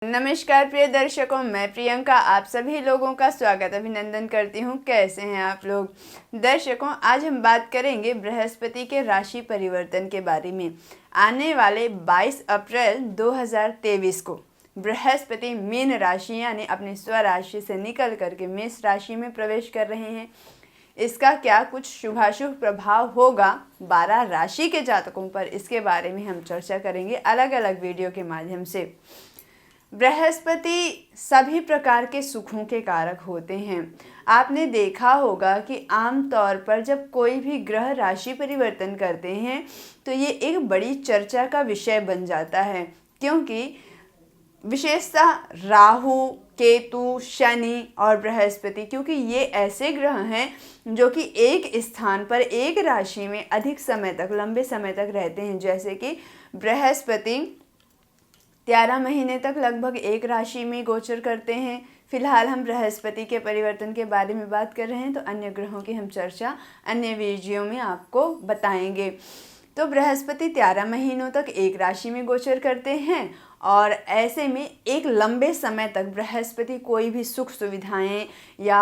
नमस्कार प्रिय दर्शकों, मैं प्रियंका आप सभी लोगों का स्वागत अभिनंदन करती हूँ। कैसे हैं आप लोग? दर्शकों, आज हम बात करेंगे बृहस्पति के राशि परिवर्तन के बारे में। आने वाले 22 अप्रैल 2023 को बृहस्पति मीन राशि यानी अपनी स्वराशि से निकल करके मेष राशि में प्रवेश कर रहे हैं। इसका क्या कुछ शुभाशुभ प्रभाव होगा 12 राशि के जातकों पर, इसके बारे में हम चर्चा करेंगे अलग अलग वीडियो के माध्यम से। बृहस्पति सभी प्रकार के सुखों के कारक होते हैं। आपने देखा होगा कि आम तौर पर जब कोई भी ग्रह राशि परिवर्तन करते हैं तो ये एक बड़ी चर्चा का विषय बन जाता है, क्योंकि विशेषतः राहु, केतु, शनि और बृहस्पति, क्योंकि ये ऐसे ग्रह हैं जो कि एक स्थान पर एक राशि में अधिक समय तक, लंबे समय तक रहते हैं। जैसे कि बृहस्पति 13 महीने तक लगभग एक राशि में गोचर करते हैं। फिलहाल हम बृहस्पति के परिवर्तन के बारे में बात कर रहे हैं, तो अन्य ग्रहों की हम चर्चा अन्य वीडियो में आपको बताएंगे। तो बृहस्पति 13 महीनों तक एक राशि में गोचर करते हैं और ऐसे में एक लंबे समय तक बृहस्पति कोई भी सुख सुविधाएं या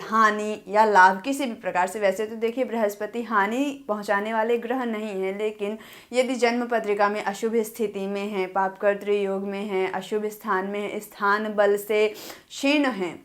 हानि या लाभ किसी भी प्रकार से, वैसे तो देखिए बृहस्पति हानि पहुंचाने वाले ग्रह नहीं है, लेकिन यदि जन्म पत्रिका में अशुभ स्थिति में है, पापकर्तृ योग में है, अशुभ स्थान में है, स्थान बल से क्षीण है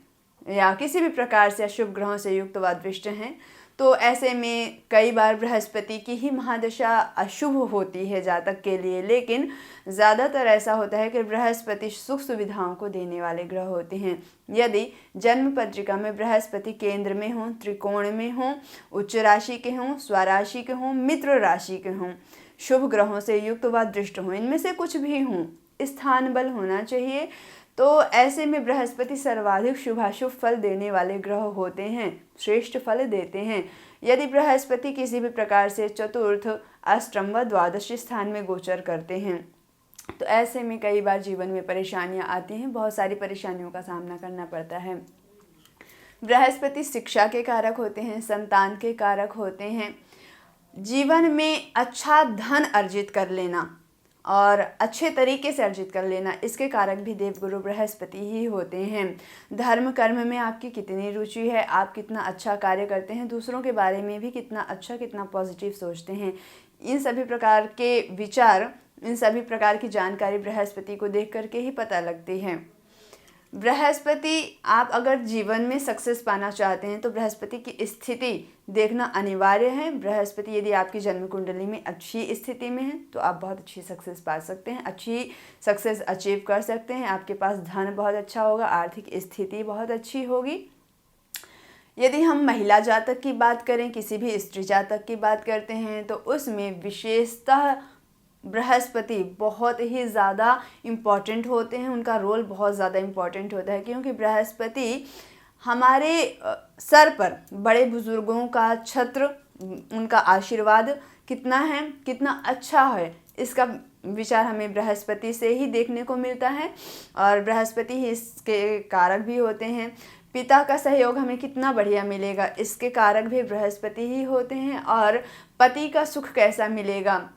या किसी भी प्रकार से अशुभ ग्रहों से युक्त व दृष्ट हैं, तो ऐसे में कई बार बृहस्पति की ही महादशा अशुभ होती है जातक के लिए। लेकिन ज़्यादातर ऐसा होता है कि बृहस्पति सुख सुविधाओं को देने वाले ग्रह होते हैं। यदि जन्म पत्रिका में बृहस्पति केंद्र में हों, त्रिकोण में हों, उच्च राशि के हों, स्वराशि के हों, मित्र राशि के हों, शुभ ग्रहों से युक्त व दृष्ट हों, इनमें से कुछ भी हों, स्थान बल होना चाहिए, तो ऐसे में बृहस्पति सर्वाधिक शुभाशुभ फल देने वाले ग्रह होते हैं, श्रेष्ठ फल देते हैं। यदि बृहस्पति किसी भी प्रकार से चतुर्थ, अष्टम व द्वादश स्थान में गोचर करते हैं तो ऐसे में कई बार जीवन में परेशानियां आती हैं, बहुत सारी परेशानियों का सामना करना पड़ता है। बृहस्पति शिक्षा के कारक होते हैं, संतान के कारक होते हैं, जीवन में अच्छा धन अर्जित कर लेना और अच्छे तरीके से अर्जित कर लेना, इसके कारक भी देवगुरु बृहस्पति ही होते हैं। धर्म कर्म में आपकी कितनी रुचि है, आप कितना अच्छा कार्य करते हैं, दूसरों के बारे में भी कितना अच्छा, कितना पॉजिटिव सोचते हैं, इन सभी प्रकार के विचार, इन सभी प्रकार की जानकारी बृहस्पति को देख करके ही पता लगती है। बृहस्पति, आप अगर जीवन में सक्सेस पाना चाहते हैं तो बृहस्पति की स्थिति देखना अनिवार्य है। बृहस्पति यदि आपकी जन्म कुंडली में अच्छी स्थिति में है तो आप बहुत अच्छी सक्सेस पा सकते हैं, अच्छी सक्सेस अचीव कर सकते हैं। आपके पास धन बहुत अच्छा होगा, आर्थिक स्थिति बहुत अच्छी होगी। यदि हम महिला जातक की बात करें, किसी भी स्त्री जातक की बात करते हैं, तो उसमें विशेषतः बृहस्पति बहुत ही ज़्यादा इम्पॉर्टेंट होते हैं, उनका रोल बहुत ज़्यादा इम्पॉर्टेंट होता है, क्योंकि बृहस्पति हमारे सर पर बड़े बुजुर्गों का छत्र, उनका आशीर्वाद कितना है, कितना अच्छा है, इसका विचार हमें बृहस्पति से ही देखने को मिलता है और बृहस्पति ही इसके कारक भी होते हैं। पिता का सहयोग हमें कितना बढ़िया मिलेगा, इसके कारक भी बृहस्पति ही होते हैं और पति का सुख कैसा मिलेगा,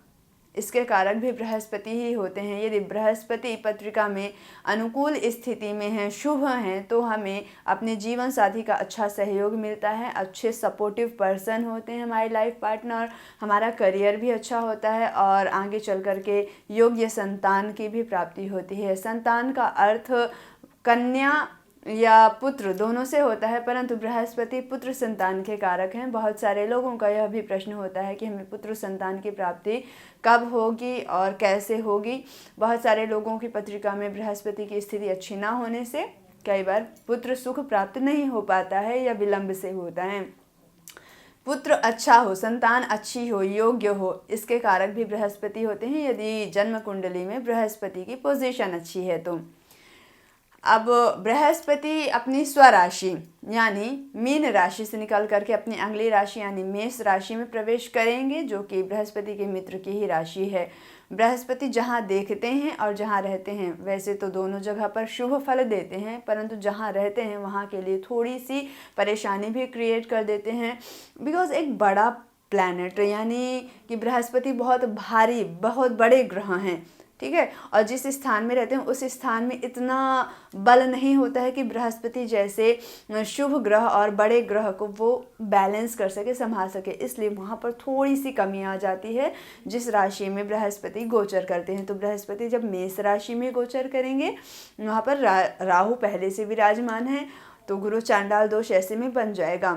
इसके कारक भी बृहस्पति ही होते हैं। यदि बृहस्पति पत्रिका में अनुकूल स्थिति में है, शुभ हैं, तो हमें अपने जीवन साथी का अच्छा सहयोग मिलता है, अच्छे सपोर्टिव पर्सन होते हैं हमारे लाइफ पार्टनर, हमारा करियर भी अच्छा होता है और आगे चल कर के योग्य संतान की भी प्राप्ति होती है। संतान का अर्थ कन्या या पुत्र दोनों से होता है, परंतु बृहस्पति पुत्र संतान के कारक हैं। बहुत सारे लोगों का यह भी प्रश्न होता है कि हमें पुत्र संतान की प्राप्ति कब होगी और कैसे होगी। बहुत सारे लोगों की पत्रिका में बृहस्पति की स्थिति अच्छी ना होने से कई बार पुत्र सुख प्राप्त नहीं हो पाता है या विलंब से होता है। पुत्र अच्छा हो, संतान अच्छी हो, योग्य हो, इसके कारक भी बृहस्पति होते हैं, यदि जन्म कुंडली में बृहस्पति की पोजीशन अच्छी है तो। अब बृहस्पति अपनी स्वराशि यानी मीन राशि से निकल करके अपनी अगली राशि यानी मेष राशि में प्रवेश करेंगे, जो कि बृहस्पति के मित्र की ही राशि है। बृहस्पति जहाँ देखते हैं और जहाँ रहते हैं, वैसे तो दोनों जगह पर शुभ फल देते हैं, परंतु जहाँ रहते हैं वहाँ के लिए थोड़ी सी परेशानी भी क्रिएट कर देते हैं, बिकॉज एक बड़ा प्लैनेट यानी कि बृहस्पति बहुत भारी, बहुत बड़े ग्रह हैं, ठीक है। और जिस स्थान में रहते हैं उस स्थान में इतना बल नहीं होता है कि बृहस्पति जैसे शुभ ग्रह और बड़े ग्रह को वो बैलेंस कर सके, संभाल सके, इसलिए वहाँ पर थोड़ी सी कमी आ जाती है जिस राशि में बृहस्पति गोचर करते हैं। तो बृहस्पति जब मेष राशि में गोचर करेंगे, वहाँ पर राहु पहले से विराजमान है, तो गुरु चांडाल दोष ऐसे में बन जाएगा।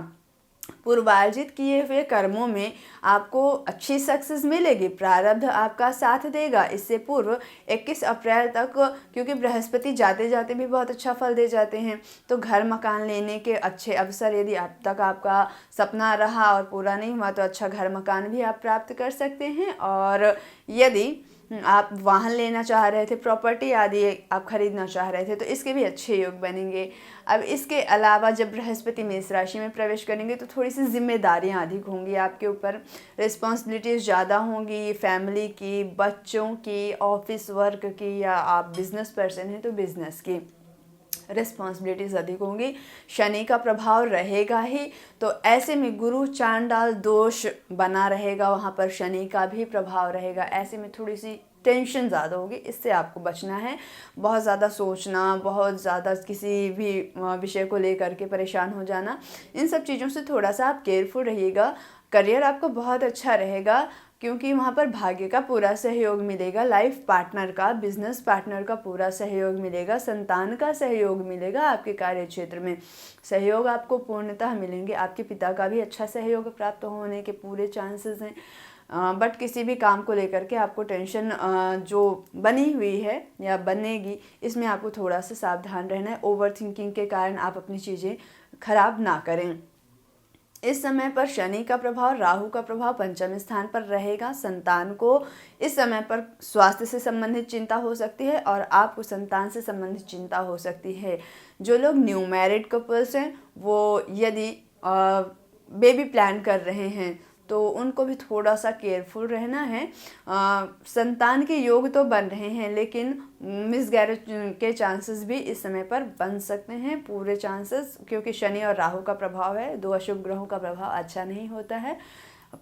पूर्वार्जित किए हुए कर्मों में आपको अच्छी सक्सेस मिलेगी, प्रारब्ध आपका साथ देगा। इससे पूर्व 21 अप्रैल तक, क्योंकि बृहस्पति जाते जाते भी बहुत अच्छा फल दे जाते हैं, तो घर मकान लेने के अच्छे अवसर, यदि अब तक आपका सपना रहा और पूरा नहीं हुआ तो अच्छा घर मकान भी आप प्राप्त कर सकते हैं। और यदि आप वाहन लेना चाह रहे थे, प्रॉपर्टी आदि आप खरीदना चाह रहे थे, तो इसके भी अच्छे योग बनेंगे। अब इसके अलावा जब बृहस्पति मेष राशि में प्रवेश करेंगे तो थोड़ी सी जिम्मेदारियां अधिक होंगी आपके ऊपर, रिस्पॉन्सिबिलिटीज़ ज़्यादा होंगी, फैमिली की, बच्चों की, ऑफिस वर्क की, या आप बिजनेस पर्सन हैं तो बिजनेस की रिस्पॉन्सिबिलिटीज़ अधिक होंगी। शनि का प्रभाव रहेगा ही, तो ऐसे में गुरु चांडाल दोष बना रहेगा, वहाँ पर शनि का भी प्रभाव रहेगा। ऐसे में थोड़ी सी टेंशन ज़्यादा होगी, इससे आपको बचना है। बहुत ज़्यादा सोचना, बहुत ज़्यादा किसी भी विषय को लेकर के परेशान हो जाना, इन सब चीज़ों से थोड़ा सा आप केयरफुल रहिएगा। करियर आपको बहुत अच्छा रहेगा, क्योंकि वहाँ पर भाग्य का पूरा सहयोग मिलेगा, लाइफ पार्टनर का, बिजनेस पार्टनर का पूरा सहयोग मिलेगा, संतान का सहयोग मिलेगा, आपके कार्य क्षेत्र में सहयोग आपको पूर्णतः मिलेंगे। आपके पिता का भी अच्छा सहयोग प्राप्त होने के पूरे चांसेस हैं। बट किसी भी काम को लेकर के आपको टेंशन जो बनी हुई है या बनेगी, इसमें आपको थोड़ा सा सावधान रहना है। ओवर थिंकिंग के कारण आप अपनी चीज़ें खराब ना करें। इस समय पर शनि का प्रभाव, राहु का प्रभाव पंचम स्थान पर रहेगा। संतान को इस समय पर स्वास्थ्य से संबंधित चिंता हो सकती है और आपको संतान से संबंधित चिंता हो सकती है। जो लोग न्यू मैरिड कपल्स हैं, वो यदि बेबी प्लान कर रहे हैं तो उनको भी थोड़ा सा केयरफुल रहना है। संतान के योग तो बन रहे हैं, लेकिन मिसगैरेज के चांसेस भी इस समय पर बन सकते हैं, पूरे चांसेस, क्योंकि शनि और राहु का प्रभाव है, दो अशुभ ग्रहों का प्रभाव अच्छा नहीं होता है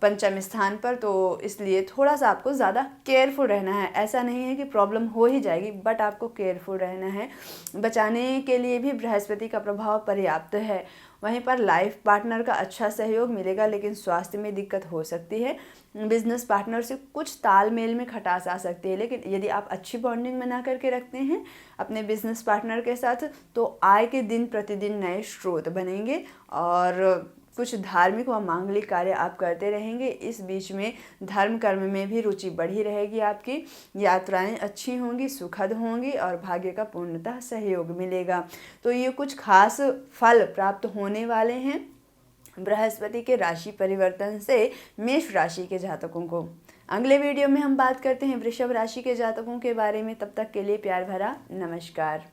पंचम स्थान पर, तो इसलिए थोड़ा सा आपको ज़्यादा केयरफुल रहना है। ऐसा नहीं है कि प्रॉब्लम हो ही जाएगी, बट आपको केयरफुल रहना है। बचाने के लिए भी बृहस्पति का प्रभाव पर्याप्त है। वहीं पर लाइफ पार्टनर का अच्छा सहयोग मिलेगा, लेकिन स्वास्थ्य में दिक्कत हो सकती है। बिजनेस पार्टनर से कुछ तालमेल में खटास आ सकती है, लेकिन यदि आप अच्छी बॉन्डिंग बना करके रखते हैं अपने बिजनेस पार्टनर के साथ, तो आय के दिन प्रतिदिन नए स्रोत बनेंगे और कुछ धार्मिक व मांगलिक कार्य आप करते रहेंगे। इस बीच में धर्म कर्म में भी रुचि बढ़ी रहेगी आपकी। यात्राएं अच्छी होंगी, सुखद होंगी और भाग्य का पूर्णतः सहयोग मिलेगा। तो ये कुछ खास फल प्राप्त होने वाले हैं बृहस्पति के राशि परिवर्तन से मेष राशि के जातकों को। अगले वीडियो में हम बात करते हैं वृषभ राशि के जातकों के बारे में। तब तक के लिए प्यार भरा नमस्कार।